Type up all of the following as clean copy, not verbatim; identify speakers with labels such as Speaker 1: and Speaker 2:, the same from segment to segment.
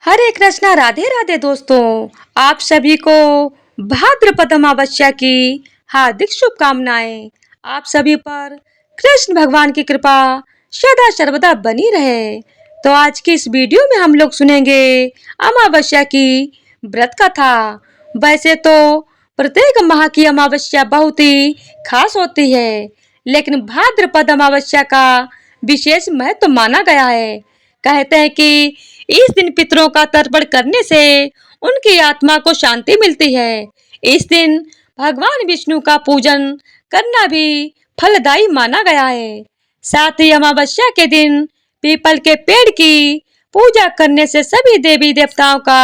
Speaker 1: हरे कृष्णा, राधे राधे दोस्तों। आप सभी को भाद्रपद अमावस्या की हार्दिक शुभकामनाएं। आप सभी पर कृष्ण भगवान की कृपा सदा सर्वदा बनी रहे। तो आज की इस वीडियो में हम लोग सुनेंगे अमावस्या की व्रत कथा। वैसे तो प्रत्येक माह की अमावस्या बहुत ही खास होती है, लेकिन भाद्रपद अमावस्या का विशेष महत्व माना गया है। कहते हैं कि इस दिन पितरों का तर्पण करने से उनकी आत्मा को शांति मिलती है। इस दिन भगवान विष्णु का पूजन करना भी फलदायी माना गया है। साथ ही अमावस्या के दिन पीपल के पेड़ की पूजा करने से सभी देवी देवताओं का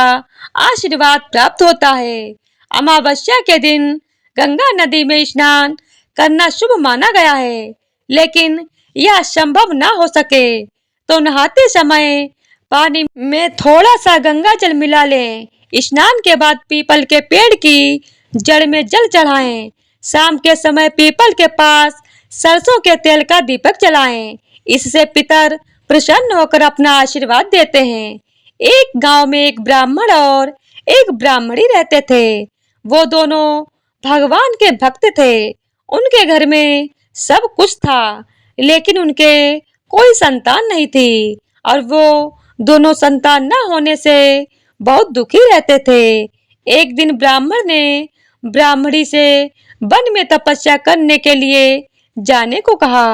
Speaker 1: आशीर्वाद प्राप्त होता है। अमावस्या के दिन गंगा नदी में स्नान करना शुभ माना गया है, लेकिन यह संभव ना हो सके तो नहाते समय पानी में थोड़ा सा गंगा जल मिला लें। स्नान के बाद पीपल के पेड़ की जड़ में जल चढ़ाएं। शाम के समय पीपल के पास सरसों के तेल का दीपक जलाएं। इससे पितर प्रसन्न होकर अपना आशीर्वाद देते हैं। एक गांव में एक ब्राह्मण और एक ब्राह्मणी रहते थे। वो दोनों भगवान के भक्त थे। उनके घर में सब कुछ था, लेकिन उनके कोई संतान नहीं थी और वो दोनों संतान न होने से बहुत दुखी रहते थे। एक दिन ब्राह्मण ने ब्राह्मणी से वन में तपस्या करने के लिए जाने को कहा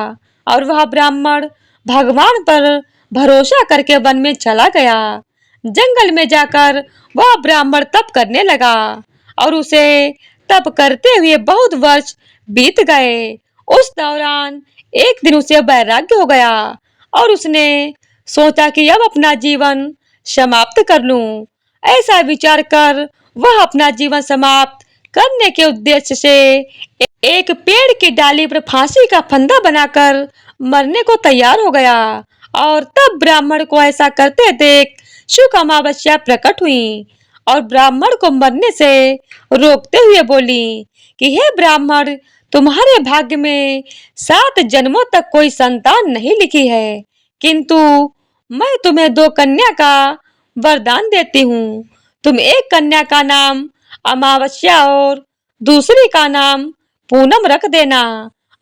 Speaker 1: और वह ब्राह्मण भगवान पर भरोसा करके वन में चला गया। जंगल में जाकर वह ब्राह्मण तप करने लगा और उसे तप करते हुए बहुत वर्ष बीत गए। उस दौरान एक दिन उसे वैराग्य हो गया और उसने सोचा कि अब अपना जीवन समाप्त कर लूं। ऐसा विचार कर वह अपना जीवन समाप्त करने के उद्देश्य से एक पेड़ की डाली पर फांसी का फंदा बनाकर मरने को तैयार हो गया। और तब ब्राह्मण को ऐसा करते देख शुक्ल अमावस्या प्रकट हुई और ब्राह्मण को मरने से रोकते हुए बोली कि हे ब्राह्मण, तुम्हारे भाग्य में 7 जन्मों तक कोई संतान नहीं लिखी है, किंतु मैं तुम्हें 2 कन्या का वरदान देती हूँ। तुम एक कन्या का नाम अमावस्या और दूसरी का नाम पूनम रख देना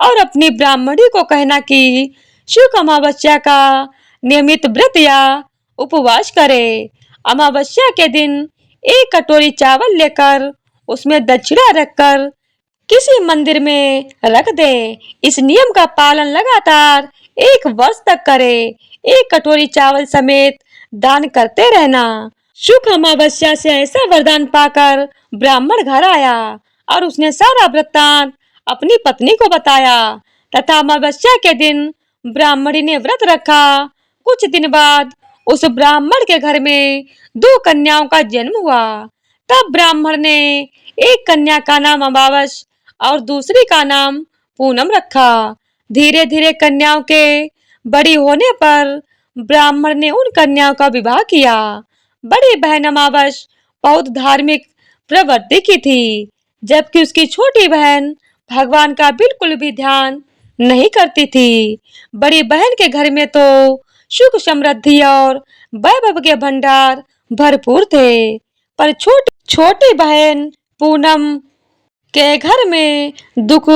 Speaker 1: और अपनी ब्राह्मणी को कहना कि शुक्ल अमावस्या का नियमित व्रत या उपवास करे। अमावस्या के दिन एक कटोरी चावल लेकर उसमें दक्षिणा रखकर किसी मंदिर में रख दे। इस नियम का पालन लगातार 1 वर्ष तक करे। एक कटोरी चावल समेत दान करते रहना। शुक्ल अमावस्या से ऐसा वरदान पाकर ब्राह्मण घर आया और उसने सारा वृत्तांत अपनी पत्नी को बताया तथा अमावस्या के दिन ब्राह्मणी ने व्रत रखा। कुछ दिन बाद उस ब्राह्मण के घर में 2 कन्याओं का जन्म हुआ। तब ब्राह्मण ने एक कन्या का नाम अमावस और दूसरी का नाम पूनम रखा। धीरे धीरे कन्याओं के बड़ी होने पर ब्राह्मण ने उन कन्याओं का विवाह किया। बड़ी बहन अमावस बहुत धार्मिक प्रवृत्ति की थी, जबकि उसकी छोटी बहन भगवान का बिल्कुल भी ध्यान नहीं करती थी। बड़ी बहन के घर में तो सुख समृद्धि और वैभव के भंडार भरपूर थे, पर छोटी बहन पूनम के घर में दुख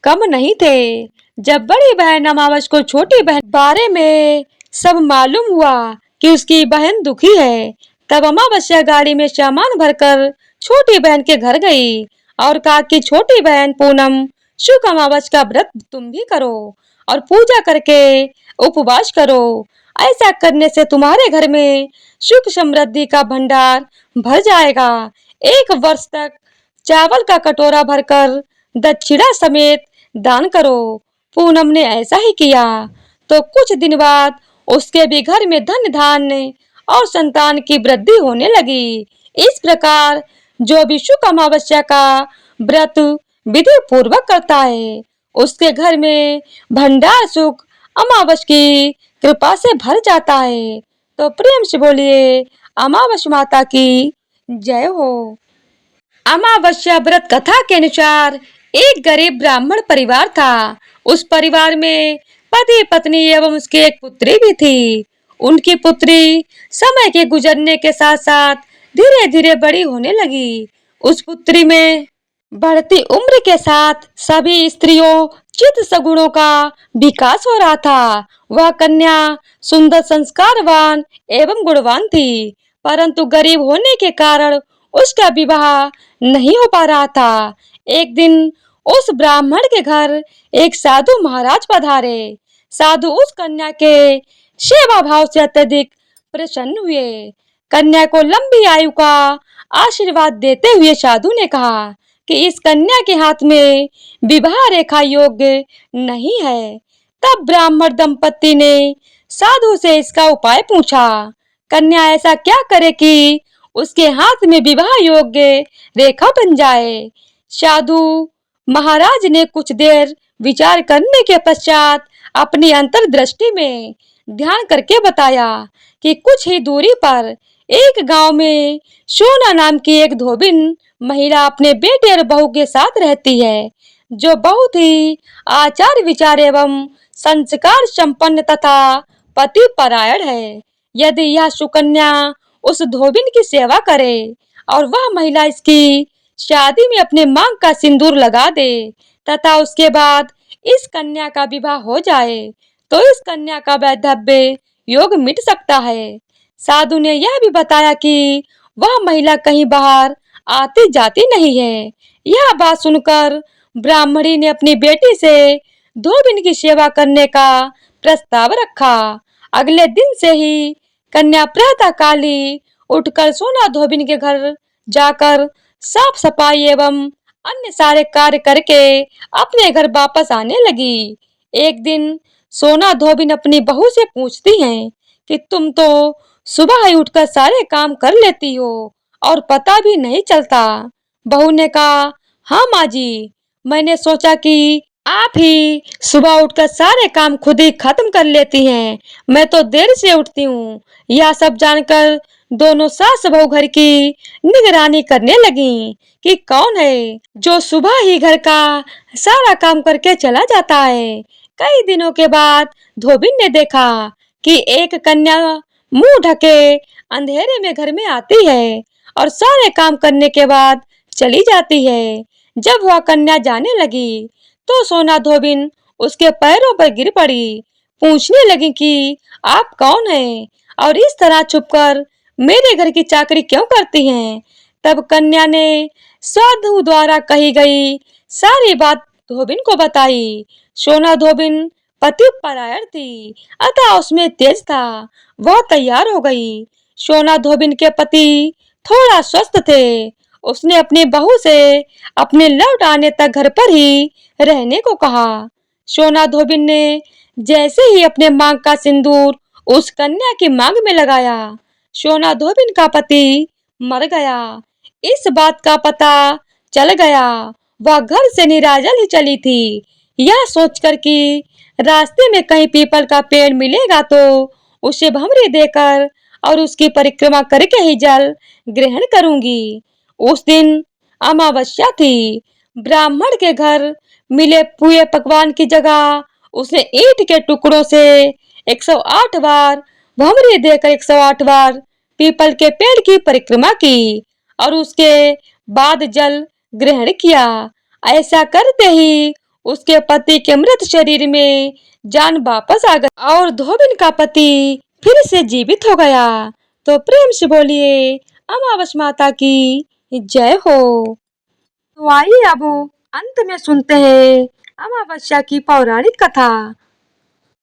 Speaker 1: कम नहीं थे। जब बड़ी बहन अमावस को छोटी बहन बारे में सब मालूम हुआ कि उसकी बहन दुखी है, तब अमावस्या गाड़ी में सामान भरकर छोटी बहन के घर गई और कहा कि छोटी बहन पूनम, शुक्ल अमावस का व्रत तुम भी करो और पूजा करके उपवास करो। ऐसा करने से तुम्हारे घर में सुख समृद्धि का भंडार भर जाएगा। 1 वर्ष तक चावल का कटोरा भरकर दक्षिणा समेत दान करो। पूनम ने ऐसा ही किया तो कुछ दिन बाद उसके भी घर में धन धान्य और संतान की वृद्धि होने लगी। इस प्रकार जो भी शुक्ल अमावस्या का व्रत विधि पूर्वक करता है, उसके घर में भंडार सुख अमावस की कृपा से भर जाता है। तो प्रेम से बोलिए अमावस माता की जय हो। अमावस्या व्रत कथा के अनुसार एक गरीब ब्राह्मण परिवार था। उस परिवार में पति पत्नी एवं उसकी एक पुत्री भी थी। उनकी पुत्री समय के गुजरने के साथ साथ धीरे धीरे बड़ी होने लगी। उस पुत्री में बढ़ती उम्र के साथ सभी स्त्रियों चित्त सगुणों का विकास हो रहा था। वह कन्या सुंदर, संस्कारवान एवं गुणवान थी, परंतु गरीब होने के कारण उसका विवाह नहीं हो पा रहा था। एक दिन उस ब्राह्मण के घर एक साधु महाराज पधारे। साधु उस कन्या के सेवा भाव से अत्यधिक प्रसन्न हुए। कन्या को लंबी आयु का आशीर्वाद देते हुए साधु ने कहा कि इस कन्या के हाथ में विवाह रेखा योग्य नहीं है। तब ब्राह्मण दंपति ने साधु से इसका उपाय पूछा। कन्या ऐसा क्या करे कि उसके हाथ में विवाह योग्य रेखा बन जाए। साधु महाराज ने कुछ देर विचार करने के पश्चात अपनी अंतर्दृष्टि में ध्यान करके बताया कि कुछ ही दूरी पर एक गांव में सोना नाम की एक धोबिन महिला अपने बेटे और बहू के साथ रहती है, जो बहुत ही आचार विचार एवं संस्कार संपन्न तथा पति परायण है। यदि यह सुकन्या उस धोबिन की सेवा करे और वह महिला इसकी शादी में अपने मांग का सिंदूर लगा दे तथा उसके बाद इस कन्या का विवाह हो जाए, तो इस कन्या का वैधव्य योग मिट सकता है। साधु ने यह भी बताया कि वह महिला कहीं बाहर आती जाती नहीं है। यह बात सुनकर ब्राह्मणी ने अपनी बेटी से धोबिन की सेवा करने का प्रस्ताव रखा। अगले दिन से ही कन्या प्रातः काली उठकर सोना धोबिन के घर जाकर साफ सफाई एवं अन्य सारे कार्य करके अपने घर वापस आने लगी। एक दिन सोना धोबिन अपनी बहू से पूछती है कि तुम तो सुबह ही उठकर सारे काम कर लेती हो और पता भी नहीं चलता। बहू ने कहा, हाँ माँ जी, मैंने सोचा कि आप ही सुबह उठकर सारे काम खुद ही खत्म कर लेती हैं। मैं तो देर से उठती हूँ। यह सब जानकर दोनों सास बहू घर की निगरानी करने लगी कि कौन है जो सुबह ही घर का सारा काम करके चला जाता है। कई दिनों के बाद धोबिन ने देखा कि एक कन्या मुंह ढके अंधेरे में घर में आती है और सारे काम करने के बाद चली जाती है। जब वह कन्या जाने लगी तो सोना धोबिन उसके पैरों पर गिर पड़ी, पूछने लगी कि आप कौन हैं और इस तरह छुपकर मेरे घर की चाकरी क्यों करती हैं। तब कन्या ने साधु द्वारा कही गई सारी बात धोबिन को बताई। सोना धोबिन पति परायण थी, अतः उसमें तेज था। वह तैयार हो गई। सोना धोबिन के पति थोड़ा स्वस्थ थे। उसने अपनी बहू से अपने लौट आने तक घर पर ही रहने को कहा। सोना धोबिन ने जैसे ही अपने मांग का सिंदूर उस कन्या की मांग में लगाया, सोना धोबिन का पति मर गया। इस बात का पता चल गया। वह घर से निराजल ही चली थी, यह सोचकर कि रास्ते में कहीं पीपल का पेड़ मिलेगा तो उसे भंवरी देकर और उसकी परिक्रमा करके ही जल ग्रहण करूंगी। उस दिन अमावस्या थी। ब्राह्मण के घर मिले पूरे पकवान की जगह उसने ईंट के टुकड़ों से 108 बार भंवरी देकर 108 बार पीपल के पेड़ की परिक्रमा की और उसके बाद जल ग्रहण किया। ऐसा करते ही उसके पति के मृत शरीर में जान वापस आ गई और धोबिन का पति फिर से जीवित हो गया। तो प्रेम से बोलिए अमावस माता की जय हो। तो आइए अब अंत में सुनते हैं अमावस्या की पौराणिक कथा।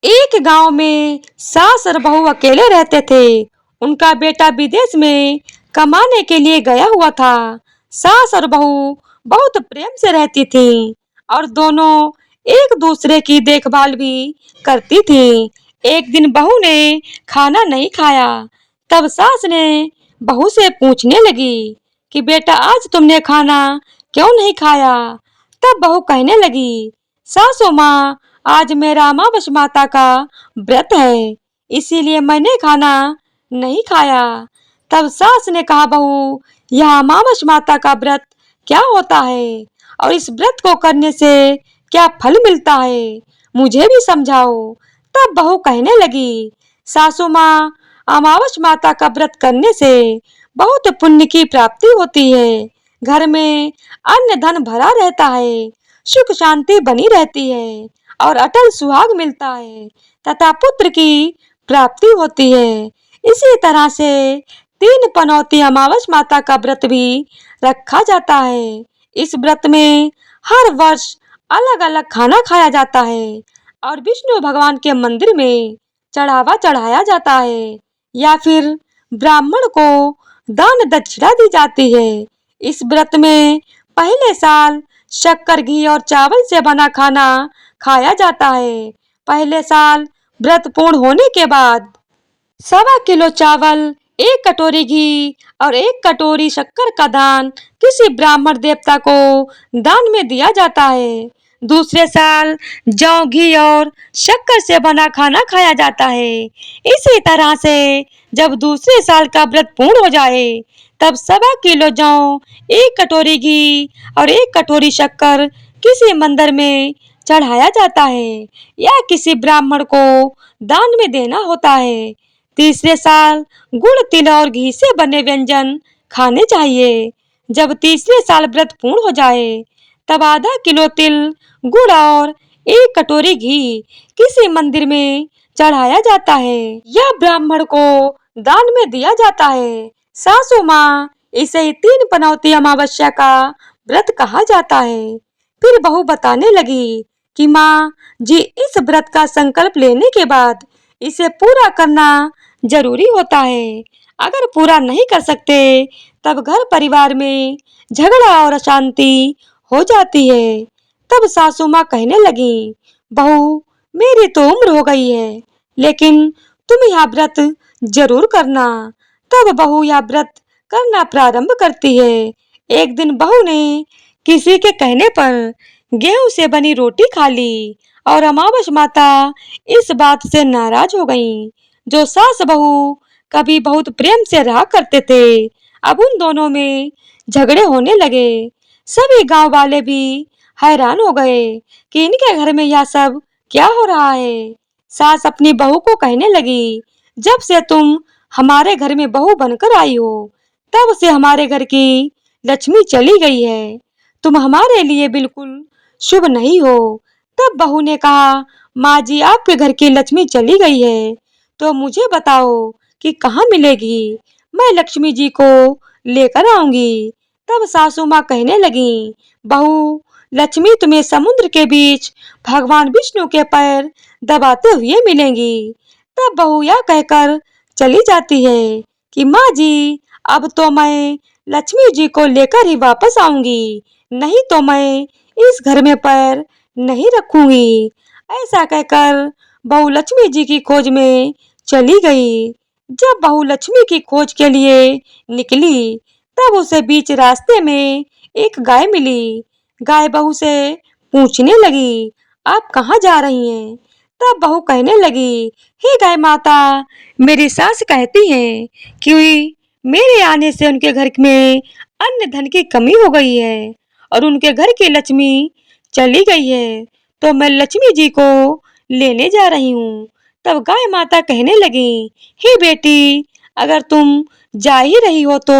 Speaker 1: एक गांव में सास और बहू अकेले रहते थे। उनका बेटा विदेश में कमाने के लिए गया हुआ था। सास और बहू बहुत प्रेम से रहती थी और दोनों एक दूसरे की देखभाल भी करती थी। एक दिन बहू ने खाना नहीं खाया। तब सास ने बहू से पूछने लगी कि बेटा, आज तुमने खाना क्यों नहीं खाया। तब बहू कहने लगी, सासू माँ, आज मेरा अमावस माता का व्रत है, इसीलिए मैंने खाना नहीं खाया। तब सास ने कहा, बहू, यह अमावस माता का व्रत क्या होता है और इस व्रत को करने से क्या फल मिलता है, मुझे भी समझाओ। तब बहू कहने लगी, सासू माँ, अमावस माता का व्रत करने से बहुत पुण्य की प्राप्ति होती है। घर में अन्न धन भरा रहता है, सुख शांति बनी रहती है और अटल सुहाग मिलता है तथा पुत्र की प्राप्ति होती है। इसी तरह से तीन पनौती अमावस माता का व्रत भी रखा जाता है। इस व्रत में हर वर्ष अलग अलग खाना खाया जाता है और विष्णु भगवान के मंदिर में चढ़ावा चढ़ाया जाता है या फिर ब्राह्मण को दान दक्षिणा दी जाती है। इस व्रत में पहले साल शक्कर घी और चावल से बना खाना खाया जाता है। पहले साल व्रत पूर्ण होने के बाद 1.25 किलो चावल, 1 कटोरी घी और 1 कटोरी शक्कर का दान किसी ब्राह्मण देवता को दान में दिया जाता है। दूसरे साल जौ, घी और शक्कर से बना खाना खाया जाता है। इसी तरह से जब दूसरे साल का व्रत पूर्ण हो जाए तब 1.25 किलो जौ, 1 कटोरी घी और 1 कटोरी शक्कर किसी मंदिर में चढ़ाया जाता है या किसी ब्राह्मण को दान में देना होता है। तीसरे साल गुड़, तिल और घी से बने व्यंजन खाने चाहिए। जब तीसरे साल व्रत पूर्ण हो जाए तब आधा किलो तिल, गुड़ और 1 कटोरी घी किसी मंदिर में चढ़ाया जाता है या ब्राह्मण को दान में दिया जाता है। सासू माँ, इसे ही तीन पनौती अमावस्या का व्रत कहा जाता है। फिर बहू बताने लगी कि माँ जी, इस व्रत का संकल्प लेने के बाद इसे पूरा करना जरूरी होता है। अगर पूरा नहीं कर सकते तब घर परिवार में झगड़ा और अशांति हो जाती है। तब सासू माँ कहने लगी, बहू, मेरी तो उम्र हो गई है, लेकिन तुम यह व्रत जरूर करना। तब बहू यह व्रत करना प्रारंभ करती है। एक दिन बहू ने किसी के कहने पर गेहूं से बनी रोटी खा ली और अमावस माता इस बात से नाराज हो गईं। जो सास बहू कभी बहुत प्रेम से रहा करते थे, अब उन दोनों में झगड़े होने लगे। सभी गांव वाले भी हैरान हो गए कि इनके घर में यह सब क्या हो रहा है। सास अपनी बहू को कहने लगी, जब से तुम हमारे घर में बहू बनकर आई हो, तब से हमारे घर की लक्ष्मी चली गई है। तुम हमारे लिए बिल्कुल शुभ नहीं हो। तब बहू ने कहा, माँ जी, आपके घर की लक्ष्मी चली गई है तो मुझे बताओ कि कहाँ मिलेगी, मैं लक्ष्मी जी को लेकर आऊंगी। तब सासू माँ कहने लगी, बहू, लक्ष्मी तुम्हें समुद्र के बीच भगवान विष्णु के पैर दबाते हुए मिलेंगी। तब बहू यह कहकर चली जाती है कि माँ जी, अब तो मैं लक्ष्मी जी को लेकर ही वापस आऊंगी, नहीं तो मैं इस घर में पैर नहीं रखूंगी। ऐसा कहकर बहू लक्ष्मी जी की खोज में चली गई। जब बहू लक्ष्मी की खोज के लिए निकली तब उसे बीच रास्ते में एक गाय मिली। गाय बहू से पूछने लगी, आप कहाँ जा रही हैं? तब बहू कहने लगी, हे गाय माता, मेरी सास कहती हैं कि मेरे आने से उनके घर में अन्न धन की कमी हो गई है और उनके घर की लक्ष्मी चली गई है, तो मैं लक्ष्मी जी को लेने जा रही हूँ। तब गाय माता कहने लगी, हे बेटी, अगर तुम जा ही रही हो तो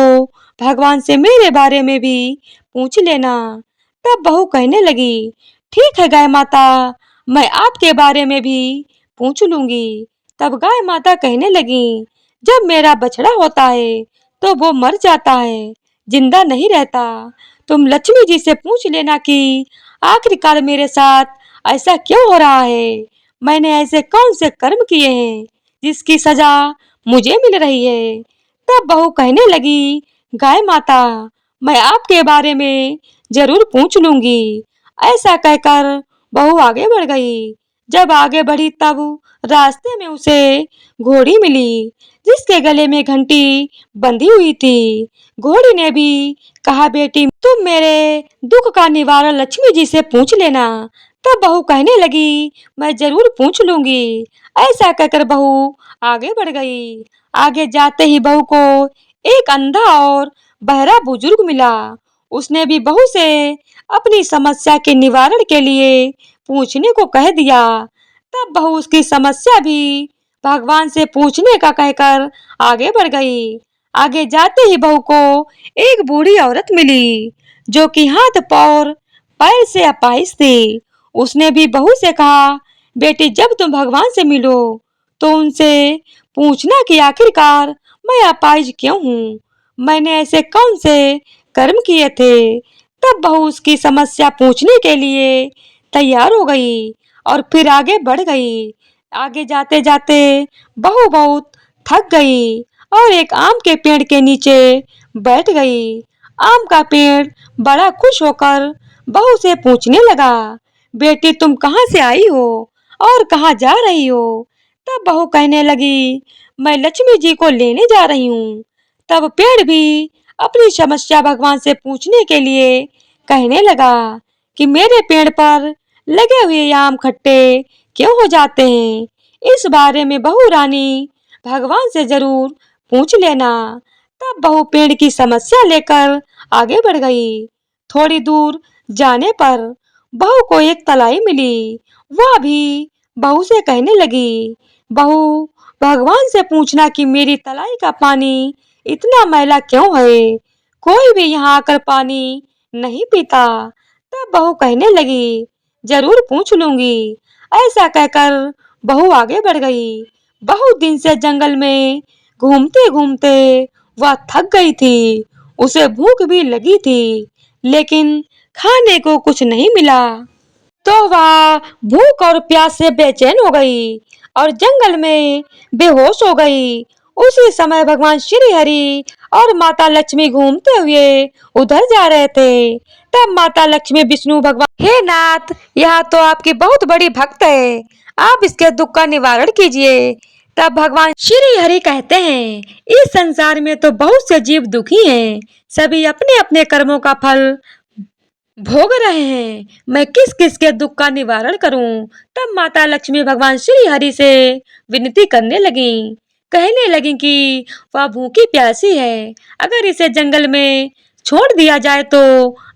Speaker 1: भगवान से मेरे बारे में भी पूछ लेना। तब बहू कहने लगी, ठीक है गाय माता, मैं आपके बारे में भी पूछ लूंगी। तब गाय माता कहने लगी, जब मेरा बछड़ा होता है तो वो मर जाता है, जिंदा नहीं रहता। तुम लक्ष्मी जी से पूछ लेना कि आखिरकार मेरे साथ ऐसा क्यों हो रहा है, मैंने ऐसे कौन से कर्म किए हैं जिसकी सजा मुझे मिल रही है। तब बहू कहने लगी, गाय माता, मैं आपके बारे में जरूर पूछ लूंगी। ऐसा कहकर बहू आगे बढ़ गई। जब आगे बढ़ी तब रास्ते में उसे घोड़ी मिली जिसके गले में घंटी बंधी हुई थी। घोड़ी ने भी कहा, बेटी, तुम मेरे दुख का निवारण लक्ष्मी जी से पूछ लेना। तब बहू कहने लगी, मैं जरूर पूछ लूंगी। ऐसा कहकर बहू आगे बढ़ गई। आगे जाते ही बहू को एक अंधा और बहरा बुजुर्ग मिला। उसने भी बहू से अपनी समस्या के निवारण के लिए पूछने को कह दिया। तब बहू उसकी समस्या भी भगवान से पूछने का कहकर आगे बढ़ गई। आगे जाते ही बहू को एक बूढ़ी औरत मिली जो कि हाथ पाँव पैर से अपाहिज थी। उसने भी बहू से कहा, बेटी जब तुम भगवान से मिलो तो उनसे पूछना कि आखिरकार मैं अपाहिज क्यों हूँ, मैंने ऐसे कौन से कर्म किए थे। तब बहू उसकी समस्या पूछने के लिए तैयार हो गई और फिर आगे बढ़ गई। आगे जाते जाते बहू बहुत थक गई और एक आम के पेड़ के नीचे बैठ गई। आम का पेड़ बड़ा खुश होकर बहू से पूछने लगा, बेटी तुम कहाँ से आई हो और कहाँ जा रही हो। तब बहू कहने लगी, मैं लक्ष्मी जी को लेने जा रही हूँ। तब पेड़ भी अपनी समस्या भगवान से पूछने के लिए कहने लगा कि मेरे पेड़ पर लगे हुए आम खट्टे क्यों हो जाते हैं, इस बारे में बहू रानी भगवान से जरूर पूछ लेना। तब बहू पेड़ की समस्या लेकर आगे बढ़ गई। थोड़ी दूर जाने पर बहू को एक तलाई मिली। वह भी बहू से कहने लगी, बहू भगवान से पूछना कि मेरी तलाई का पानी इतना मैला क्यों है, कोई भी यहाँ आकर पानी नहीं पीता। तब बहू कहने लगी, जरूर पूछ लूंगी। ऐसा कहकर बहू आगे बढ़ गई। बहुत दिन से जंगल में घूमते घूमते वह थक गई थी। उसे भूख भी लगी थी लेकिन खाने को कुछ नहीं मिला। तो वह भूख और प्यास से बेचैन हो गई और जंगल में बेहोश हो गई। उसी समय भगवान श्री हरि और माता लक्ष्मी घूमते हुए उधर जा रहे थे। तब माता लक्ष्मी विष्णु भगवान, हे नाथ, यह तो आपकी बहुत बड़ी भक्त है, आप इसके दुख का निवारण कीजिए। तब भगवान श्री हरि कहते हैं, इस संसार में तो बहुत से जीव दुखी हैं, सभी अपने अपने कर्मों का फल भोग रहे हैं, मैं किस किस के दुख का निवारण करूं। तब माता लक्ष्मी भगवान श्री हरि से विनती करने लगी, कहने लगी कि वह भूखी प्यासी है, अगर इसे जंगल में छोड़ दिया जाए तो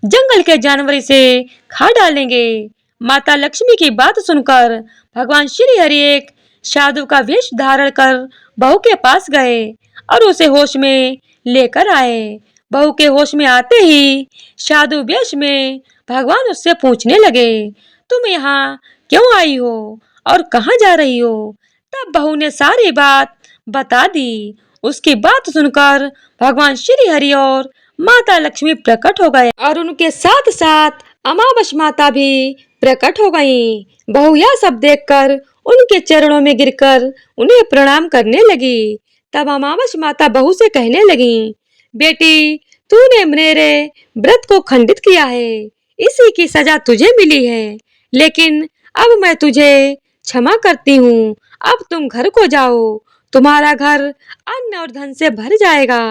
Speaker 1: जंगल के जानवर इसे खा डालेंगे। माता लक्ष्मी की बात सुनकर भगवान श्री हरि एक साधु का वेश धारण कर बहू के पास गए और उसे होश में लेकर आए। बहू के होश में आते ही साधु वेश में भगवान उससे पूछने लगे, तुम यहाँ क्यों आई हो और कहाँ जा रही हो। तब बहू ने सारी बात बता दी। उसकी बात सुनकर भगवान श्री हरि और माता लक्ष्मी प्रकट हो गए और उनके साथ साथ अमावस माता भी प्रकट हो गईं। बहू यह सब देखकर उनके चरणों में गिरकर उन्हें प्रणाम करने लगी। तब अमावस माता बहू से कहने लगी, बेटी तूने मेरे व्रत को खंडित किया है, इसी की सजा तुझे मिली है, लेकिन अब मैं तुझे क्षमा करती हूँ। अब तुम घर को जाओ, तुम्हारा घर अन्न और धन से भर जाएगा,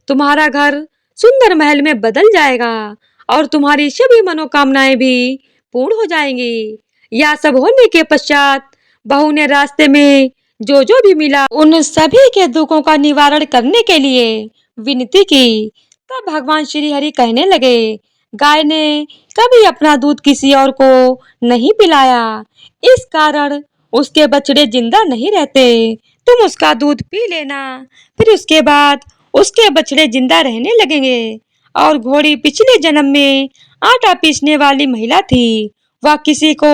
Speaker 1: तुम्हारा घर सुंदर महल में बदल जाएगा और तुम्हारी सभी मनोकामनाएं भी पूर्ण हो जाएंगी। यह सब होने के पश्चात बहू ने रास्ते में जो जो भी मिला उन सभी के दुखों का निवारण करने के लिए विनती की। तब भगवान श्री हरि कहने लगे, गाय ने कभी अपना दूध किसी और को नहीं पिलाया, इस कारण उसके बछड़े जिंदा नहीं रहते, तुम उसका दूध पी लेना, फिर उसके बाद उसके बछड़े जिंदा रहने लगेंगे। और घोड़ी पिछले जन्म में आटा पीसने वाली महिला थी, वह किसी को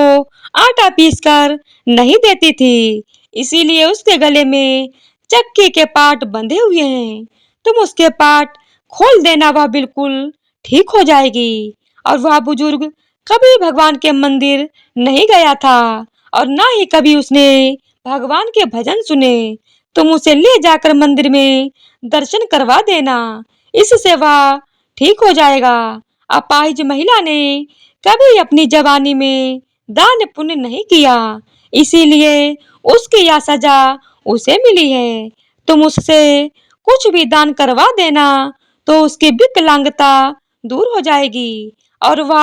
Speaker 1: आटा पीसकर नहीं देती थी, इसीलिए उसके गले में चक्की के पाट बंधे हुए हैं, तुम उसके पाट खोल देना, वह बिल्कुल ठीक हो जाएगी। और वह बुजुर्ग कभी भगवान के मंदिर नहीं गया था और ना ही कभी उसने भगवान के भजन सुने, तुम उसे ले जाकर मंदिर में दर्शन करवा देना, इससे वह ठीक हो जाएगा। अपाहिज महिला ने कभी अपनी जवानी में दान पुण्य नहीं किया, इसीलिए उसकी यह सजा उसे मिली है। तुम उससे कुछ भी दान करवा देना तो उसकी विकलांगता दूर हो जाएगी। और वह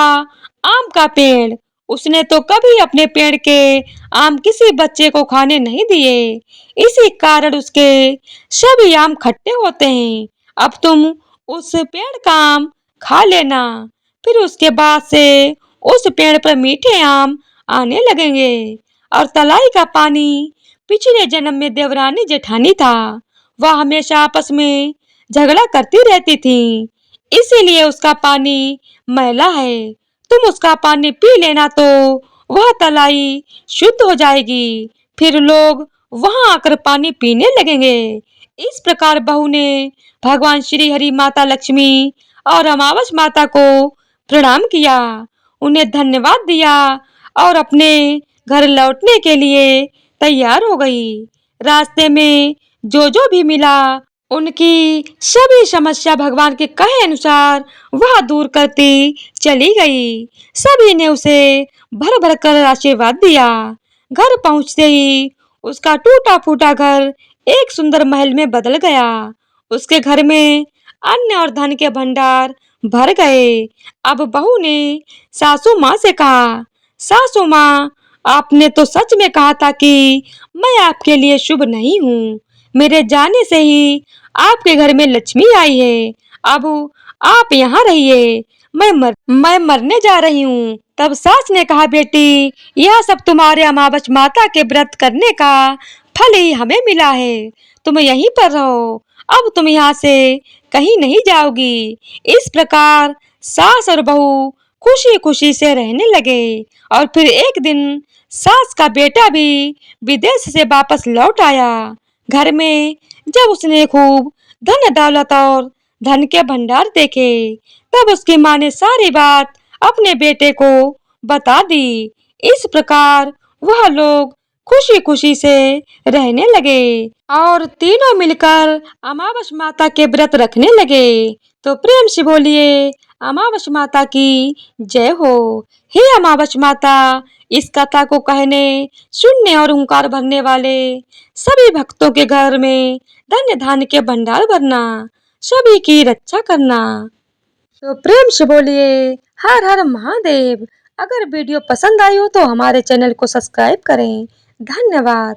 Speaker 1: आम का पेड़, उसने तो कभी अपने पेड़ के आम किसी बच्चे को खाने नहीं दिए, इसी कारण उसके सभी आम खट्टे होते हैं। अब तुम उस पेड़ का आम खा लेना, फिर उसके बाद से उस पेड़ पर मीठे आम आने लगेंगे और तलाई का पानी पिछले जन्म में देवरानी जेठानी था। वह हमेशा आपस में झगड़ा करती रहती थी, इसीलिए उसका पानी मैला है। तुम उसका पानी पी लेना तो वह तलाई शुद्ध हो जाएगी, फिर लोग वहां आकर पानी पीने लगेंगे। इस प्रकार बहू ने भगवान श्री हरि, माता लक्ष्मी और अमावस माता को प्रणाम किया, उन्हें धन्यवाद दिया और अपने घर लौटने के लिए तैयार हो गई। रास्ते में जो भी मिला उनकी सभी समस्या भगवान के कहे अनुसार वह दूर करती चली गई। सभी ने उसे भर भर कर आशीर्वाद दिया। घर पहुंचते ही उसका टूटा फूटा घर एक सुंदर महल में बदल गया। उसके घर में अन्न और धन के भंडार भर गए। अब बहू ने सासू माँ से कहा, सासू माँ, आपने तो सच में कहा था कि मैं आपके लिए शुभ नहीं हूँ। मेरे जाने से ही आपके घर में लक्ष्मी आई है। अब आप यहाँ रहिए, मैं मरने जा रही हूँ। तब सास ने कहा, बेटी, यह सब तुम्हारे अमावस माता के व्रत करने का फल ही हमें मिला है। तुम यहीं पर रहो, अब तुम यहाँ से कहीं नहीं जाओगी। इस प्रकार सास और बहू खुशी खुशी से रहने लगे। और फिर एक दिन सास का बेटा भी विदेश से वापस लौट आया। घर में जब उसने खूब धन दौलत और धन के भंडार देखे, तब उसकी माँ ने सारी बात अपने बेटे को बता दी। इस प्रकार वह लोग खुशी खुशी से रहने लगे और तीनों मिलकर अमावस माता के व्रत रखने लगे। तो प्रेम से बोलिए, अमावस माता की जय हो। हे अमावस माता, इस कथा को कहने, सुनने और हुंकार भरने वाले सभी भक्तों के घर में धन्य धान्य के भंडार भरना, सभी की रक्षा करना। तो प्रेम से बोलिए, हर हर महादेव। अगर वीडियो पसंद आई हो तो हमारे चैनल को सब्सक्राइब करें। धन्यवाद।